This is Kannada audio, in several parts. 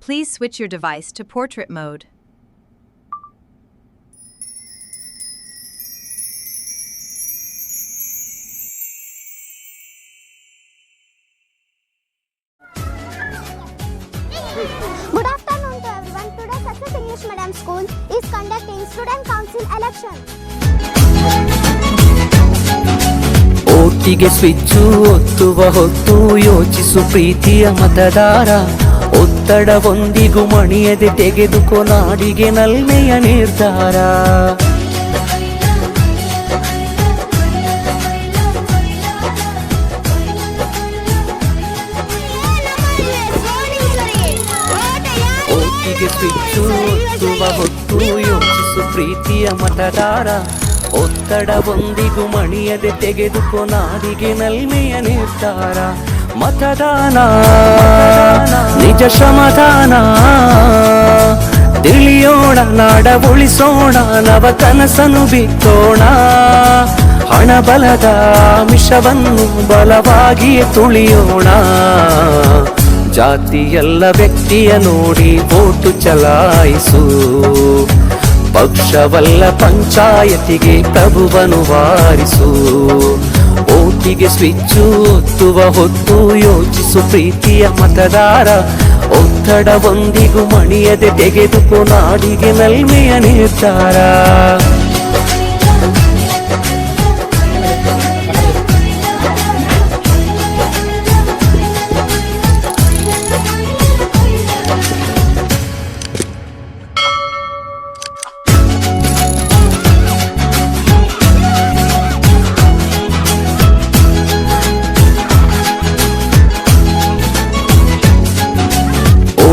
Please switch your device to portrait mode. Good afternoon to everyone. Today Success English Medium School is conducting Student Council election. ಒಟ್ಟಿಗೆ ಸ್ವಿಚ್ಚು ಒತ್ತುವ ಹೊತ್ತು ಯೋಚಿಸು ಪ್ರೀತಿಯ ಮತದಾರ. ಒತ್ತಡವೊಂದಿಗೂ ಮಣಿಯದೆ ತೆಗೆದುಕೋ ನಾಡಿಗೆ ನಲ್ಮೆಯ ನಿರ್ಧಾರ. ಒಟ್ಟಿಗೆ ಸ್ವಿಚ್ಚು ಒತ್ತುವ ಹೊತ್ತು ಯೋಚಿಸು ಪ್ರೀತಿಯ ಮತದಾರ. ಒತ್ತಡವೊಂದಿಗೂ ಮಣಿಯದೆ ತೆಗೆದುಕೋ ನಾಡಿಗೆ ನಲ್ಮೆಯ ನಿರ್ಧಾರ. ಮತದಾನ ನಿಜ ಶ್ರಮದಾನ, ತಿಳಿಯೋಣ ನಾಡ ಉಳಿಸೋಣ, ನವ ಕನಸನ್ನು ಬಿತ್ತೋಣ. ಹಣ ಬಲದ ಮಿಷವನ್ನು ಬಲವಾಗಿಯೇ ತುಳಿಯೋಣ. ಜಾತಿಯಲ್ಲ ವ್ಯಕ್ತಿಯ ನೋಡಿ ವೋಟು ಚಲಾಯಿಸು. ಪಕ್ಷವಲ್ಲ ಪಂಚಾಯತಿಗೆ ಪ್ರಭುವನು ವಾರಿಸು. ಓಟಿಗೆ ಸ್ವಿಚ್ಚು ಒತ್ತುವ ಹೊತ್ತು ಯೋಚಿಸು ಪ್ರೀತಿಯ ಮತದಾರ. ಒತ್ತಡವೊಂದಿಗೂ ಮಣಿಯದೆ ತೆಗೆದುಕೋ ನಾಡಿಗೆ ನಲ್ಮೆಯ ನಿರ್ಧಾರ.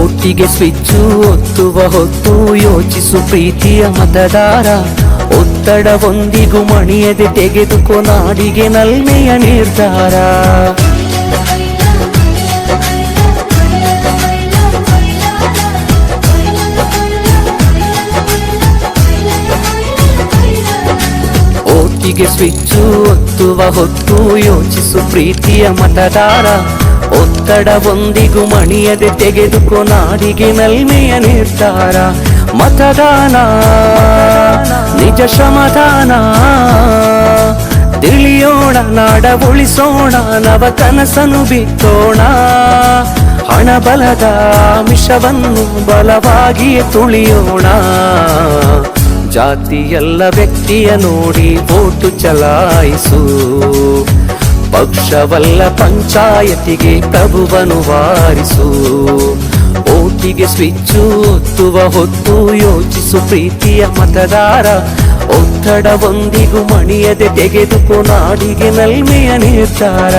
ಒಟ್ಟಿಗೆ ಸ್ವಿಚ್ಚು ಒತ್ತುವ ಹೊತ್ತು ಯೋಚಿಸು ಪ್ರೀತಿಯ ಮತದಾರ. ಒತ್ತಡವೊಂದಿಗೂ ಮಣಿಯದೆ ತೆಗೆದುಕೋ ನಾಡಿಗೆ ನಲ್ಮೆಯ ನಿರ್ಧಾರ. ಒಟ್ಟಿಗೆ ಸ್ವಿಚ್ಚು ಒತ್ತುವ ಹೊತ್ತು ಯೋಚಿಸು ಪ್ರೀತಿಯ ಮತದಾರ. ಒತ್ತಡವೊಂದಿಗೂ ಮಣಿಯದೆ ತೆಗೆದುಕೋ ನಾಡಿಗೆ ನಲ್ಮೆಯ ನಿರ್ಧಾರ. ಮತದಾನ ನಿಜ ಶ್ರಮದಾನ, ತಿಳಿಯೋಣ ನಾಡ ಉಳಿಸೋಣ, ನವ ಕನಸನ್ನು ಬಿತ್ತೋಣ. ಹಣ ಬಲದ ಮಿಷವನ್ನು ಬಲವಾಗಿಯೇ ತುಳಿಯೋಣ. ಜಾತಿಯಲ್ಲ ವ್ಯಕ್ತಿಯ ನೋಡಿ ವೋಟು ಚಲಾಯಿಸು. ಪಕ್ಷವಲ್ಲ ಪಂಚಾಯತಿಗೆ ಪ್ರಭುವನು ವಾರಿಸು. ಓಟಿಗೆ ಸ್ವಿಚ್ಚು ಒತ್ತುವ ಹೊತ್ತು ಯೋಚಿಸು ಪ್ರೀತಿಯ ಮತದಾರ. ಒತ್ತಡವೊಂದಿಗೂ ಮಣಿಯದೆ ತೆಗೆದುಕೋ ನಾಡಿಗೆ ನಲ್ಮೆಯ ನಿರ್ಧಾರ.